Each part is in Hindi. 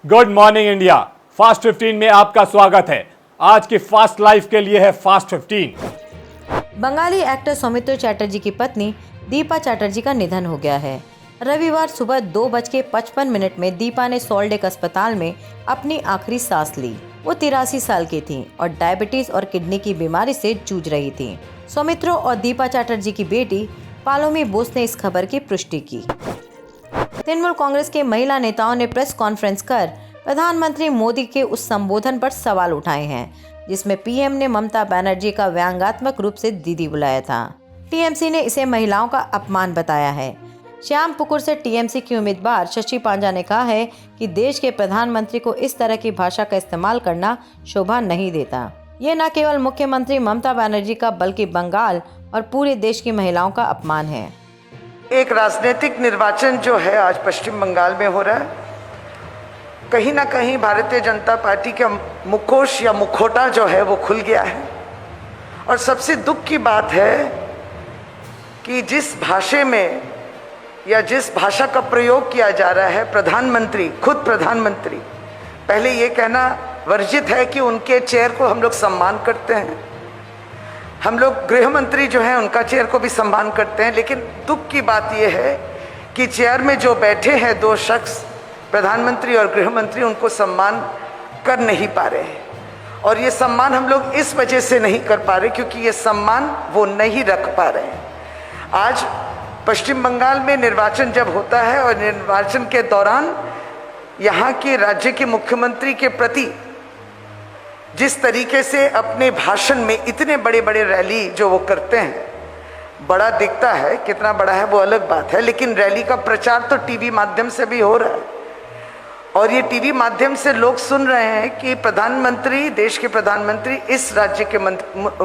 Good morning India. फास्ट 15 में आपका स्वागत है। आज की फास्ट लाइफ के लिए है फास्ट 15। बंगाली एक्टर सौमित्र चैटर्जी की पत्नी दीपा चैटर्जी का निधन हो गया है। रविवार सुबह 2:55 में दीपा ने सॉल्ट अस्पताल में अपनी आखिरी सांस ली। वो 83 साल की थीं और डायबिटीज और किडनी की बीमारी से जूझ रही थीं। सौमित्र और दीपा चैटर्जी की बेटी पालोमी बोस ने इस खबर की पुष्टि की। तृणमूल कांग्रेस के महिला नेताओं ने प्रेस कॉन्फ्रेंस कर प्रधानमंत्री मोदी के उस संबोधन पर सवाल उठाए हैं जिसमें पीएम ने ममता बनर्जी का व्यंग्यात्मक रूप से दीदी बुलाया था। टीएमसी ने इसे महिलाओं का अपमान बताया है। श्यामपुकुर से टीएमसी की उम्मीदवार शशि पांजा ने कहा है कि देश के प्रधानमंत्री को इस तरह की भाषा का इस्तेमाल करना शोभा नहीं देता। ये न केवल मुख्यमंत्री ममता बनर्जी का बल्कि बंगाल और पूरे देश की महिलाओं का अपमान है। एक राजनीतिक निर्वाचन जो है आज पश्चिम बंगाल में हो रहा है, कहीं ना कहीं भारतीय जनता पार्टी का मुखोश या मुखौटा जो है वो खुल गया है। और सबसे दुख की बात है कि जिस भाषा में या जिस भाषा का प्रयोग किया जा रहा है, प्रधानमंत्री, खुद प्रधानमंत्री, पहले ये कहना वर्जित है कि उनके चेयर को हम लोग सम्मान करते हैं। हम लोग गृह मंत्री जो हैं उनका चेयर को भी सम्मान करते हैं, लेकिन दुख की बात यह है कि चेयर में जो बैठे हैं दो शख्स, प्रधानमंत्री और गृह मंत्री, उनको सम्मान कर नहीं पा रहे हैं। और ये सम्मान हम लोग इस वजह से नहीं कर पा रहे क्योंकि ये सम्मान वो नहीं रख पा रहे हैं। आज पश्चिम बंगाल में निर्वाचन जब होता है और निर्वाचन के दौरान यहाँ के राज्य के मुख्यमंत्री के प्रति जिस तरीके से अपने भाषण में इतने बड़े बड़े रैली जो वो करते हैं, बड़ा दिखता है, कितना बड़ा है वो अलग बात है, लेकिन रैली का प्रचार तो टीवी माध्यम से भी हो रहा है। और ये टीवी माध्यम से लोग सुन रहे हैं कि प्रधानमंत्री, देश के प्रधानमंत्री, इस राज्य के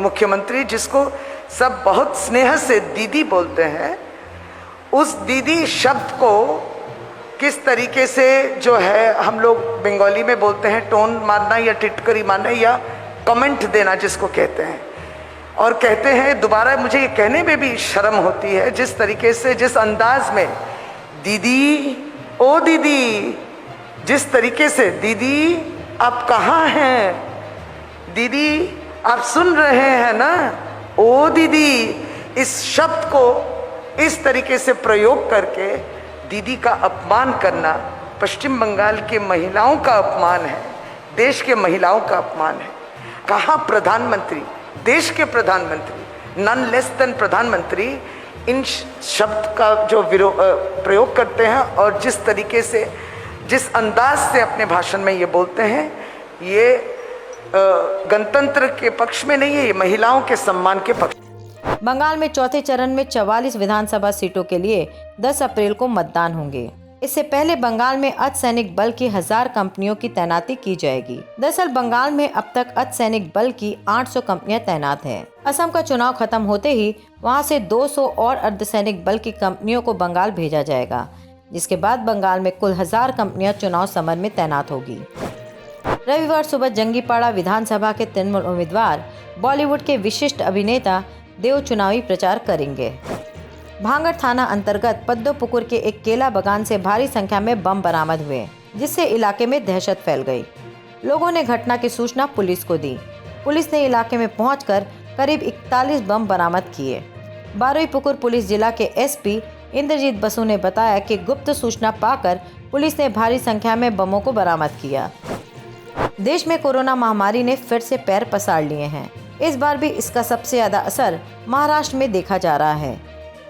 मुख्यमंत्री, जिसको सब बहुत स्नेह से दीदी बोलते हैं, उस दीदी शब्द को किस तरीके से जो है हम लोग बंगाली में बोलते हैं टोन मारना या टिटकरी मारना या कमेंट देना जिसको कहते हैं। और कहते हैं, दोबारा मुझे ये कहने में भी शर्म होती है, जिस तरीके से, जिस अंदाज में दीदी, ओ दीदी, जिस तरीके से दीदी आप कहाँ हैं, दीदी आप सुन रहे हैं ना, ओ दीदी, इस शब्द को इस तरीके से प्रयोग करके दीदी का अपमान करना पश्चिम बंगाल के महिलाओं का अपमान है, देश के महिलाओं का अपमान है। कहाँ प्रधानमंत्री, देश के प्रधानमंत्री, नन लेस देन प्रधानमंत्री, इन शब्द का जो प्रयोग करते हैं और जिस तरीके से, जिस अंदाज से अपने भाषण में ये बोलते हैं, ये गणतंत्र के पक्ष में नहीं है, ये महिलाओं के सम्मान के पक्ष। बंगाल में चौथे चरण में 44 विधानसभा सीटों के लिए 10 अप्रैल को मतदान होंगे। इससे पहले बंगाल में अर्धसैनिक बल की 1000 कंपनियों की तैनाती की जाएगी। दरअसल बंगाल में अब तक अर्धसैनिक बल की 800 कंपनियां तैनात हैं। असम का चुनाव खत्म होते ही वहां से 200 और अर्धसैनिक बल की कंपनियों को बंगाल भेजा जाएगा, जिसके बाद बंगाल में कुल 1000 कंपनियां चुनाव समर में तैनात होगी। रविवार सुबह जंगीपाड़ा विधानसभा के तृणमूल उम्मीदवार बॉलीवुड के विशिष्ट अभिनेता देव चुनावी प्रचार करेंगे। भांगड़ थाना अंतर्गत पद्दोपुकुर के एक केला बागान से भारी संख्या में बम बरामद हुए, जिससे इलाके में दहशत फैल गई। लोगों ने घटना की सूचना पुलिस को दी। पुलिस ने इलाके में पहुंचकर करीब 41 बम बरामद किए। बारुईपुकुर पुलिस जिला के एसपी इंद्रजीत बसु ने बताया कि गुप्त सूचना पाकर पुलिस ने भारी संख्या में बमों को बरामद किया। देश में कोरोना महामारी ने फिर से पैर पसार लिए हैं। इस बार भी इसका सबसे ज्यादा असर महाराष्ट्र में देखा जा रहा है,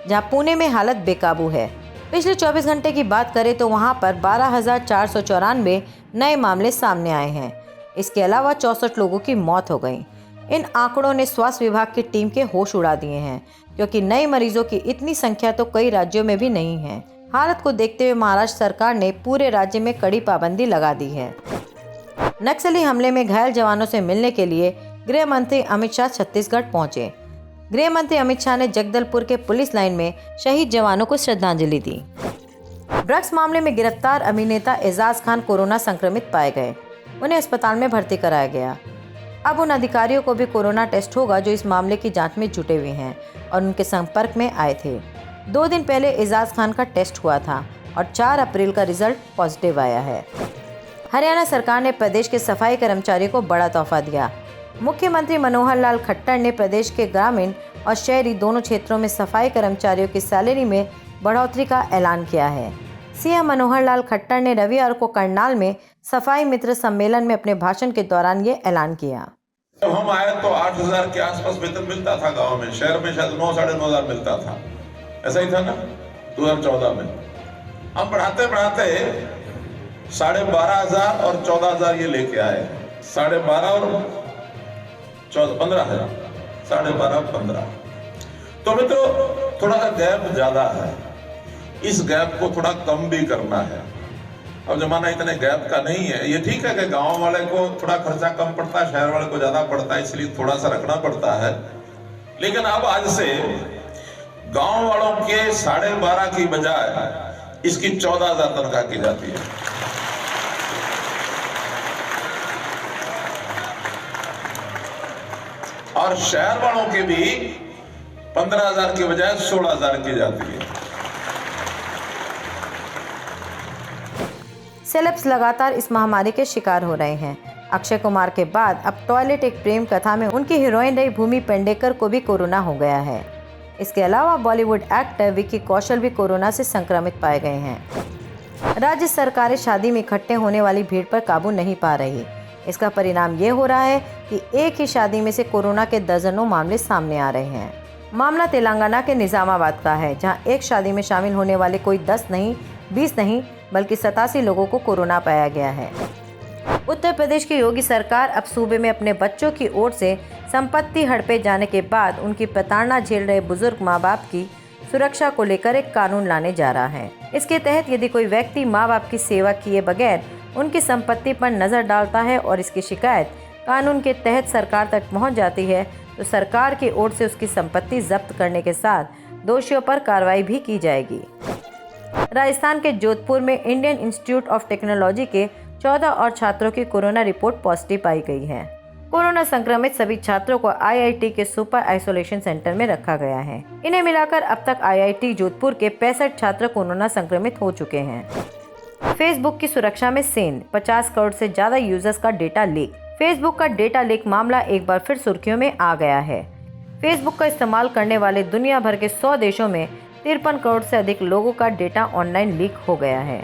जहां पुणे में हालत बेकाबू है। पिछले 24 घंटे की बात करें तो वहां पर 12,494 नए मामले सामने आए हैं। इसके अलावा 64 लोगों की मौत हो गई। इन आंकड़ों ने स्वास्थ्य विभाग की टीम के होश उड़ा दिए हैं, क्योंकि नए मरीजों की इतनी संख्या तो कई राज्यों में भी नहीं है। हालत को देखते हुए महाराष्ट्र सरकार ने पूरे राज्य में कड़ी पाबंदी लगा दी है। नक्सली हमले में घायल जवानों से मिलने के लिए गृह मंत्री अमित शाह छत्तीसगढ़ पहुंचे। गृह मंत्री अमित शाह ने जगदलपुर के पुलिस लाइन में शहीद जवानों को श्रद्धांजलि दी। ड्रग्स मामले में गिरफ्तार अभिनेता एजाज खान कोरोना संक्रमित पाए गए। उन्हें अस्पताल में भर्ती कराया गया। अब उन अधिकारियों को भी कोरोना टेस्ट होगा जो इस मामले की जांच में जुटे हुए हैं और उनके संपर्क में आए थे। 2 दिन पहले एजाज खान का टेस्ट हुआ था और 4 अप्रैल का रिजल्ट पॉजिटिव आया है। हरियाणा सरकार ने प्रदेश के सफाई कर्मचारियों को बड़ा तोहफा दिया। मुख्यमंत्री मनोहर लाल खट्टर ने प्रदेश के ग्रामीण और शहरी दोनों क्षेत्रों में सफाई कर्मचारियों की सैलरी में बढ़ोतरी का ऐलान किया है। सीएम मनोहर लाल खट्टर ने रविवार को करनाल में सफाई मित्र सम्मेलन में अपने भाषण के दौरान ये ऐलान किया। जब हम आए तो 8,000 के आसपास वेतन मिलता था गांव में, शहर में शायद 9 साढ़े 9,000 मिलता था, ऐसा ही था ना 2014 में। हम बढ़ाते बढ़ाते 12,500 और 14,000 ये लेके आए, 12,500 और 15,000, 12,500 15। तो मित्रों थोड़ा सा गैप ज्यादा है, इस गैप को थोड़ा कम भी करना है। अब जमाना इतने गैप का नहीं है। ये ठीक है कि गांव वाले को थोड़ा खर्चा कम पड़ता है, शहर वाले को ज्यादा पड़ता है, इसलिए थोड़ा सा रखना पड़ता है। लेकिन अब आज से गांव वालों के 12,500 की बजाय इसकी 14,000 तनख्वाह की जाती है। और शहर वालों के भी 15,000 की बजाय 16,000 की जाती है। सेलेब्स लगातार इस महामारी के शिकार हो रहे हैं। अक्षय कुमार के बाद अब टॉयलेट एक प्रेम कथा में उनकी हीरोइन रही भूमि पेडनेकर को भी कोरोना हो गया है। इसके अलावा बॉलीवुड एक्टर विक्की कौशल भी कोरोना से संक्रमित पाए गए हैं। राज्य सरकारें शादी में इकट्ठे होने वाली भीड़ पर काबू नहीं पा रही। इसका परिणाम ये हो रहा है कि एक ही शादी में से कोरोना के दर्जनों मामले सामने आ रहे हैं। मामला तेलंगाना के निजामाबाद का है, जहां एक शादी में शामिल होने वाले कोई 10 नहीं, 20 नहीं बल्कि 87 लोगों को कोरोना पाया गया है। उत्तर प्रदेश की योगी सरकार अब सूबे में अपने बच्चों की ओर से संपत्ति हड़पे जाने के बाद उनकी प्रताड़ना झेल रहे बुजुर्ग माँ बाप की सुरक्षा को लेकर एक कानून लाने जा रहा है। इसके तहत यदि कोई व्यक्ति माँ बाप की सेवा किए बगैर उनकी संपत्ति पर नजर डालता है और इसकी शिकायत कानून के तहत सरकार तक पहुँच जाती है, तो सरकार की ओर से उसकी संपत्ति जब्त करने के साथ दोषियों पर कार्रवाई भी की जाएगी। राजस्थान के जोधपुर में इंडियन इंस्टीट्यूट ऑफ टेक्नोलॉजी के 14 और छात्रों की कोरोना रिपोर्ट पॉजिटिव पाई गई है। कोरोना संक्रमित सभी छात्रों को आईआईटी के सुपर आइसोलेशन सेंटर में रखा गया है। इन्हें मिलाकर अब तक आईआईटी जोधपुर के 65 छात्र कोरोना संक्रमित हो चुके हैं। फेसबुक की सुरक्षा में सेंध, 50 करोड़ से ज्यादा यूजर्स का डेटा लीक। फेसबुक का डेटा लीक मामला एक बार फिर सुर्खियों में आ गया है। फेसबुक का इस्तेमाल करने वाले दुनिया भर के 100 देशों में 53 करोड़ से अधिक लोगों का डेटा ऑनलाइन लीक हो गया है।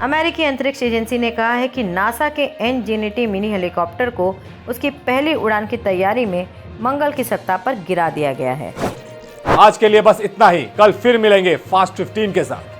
अमेरिकी अंतरिक्ष एजेंसी ने कहा है कि नासा के इनजेनिटी मिनी हेलीकॉप्टर को उसकी पहली उड़ान की तैयारी में मंगल की सत्ता पर गिरा दिया गया है। आज के लिए बस इतना ही। कल फिर मिलेंगे फास्ट 15 के साथ।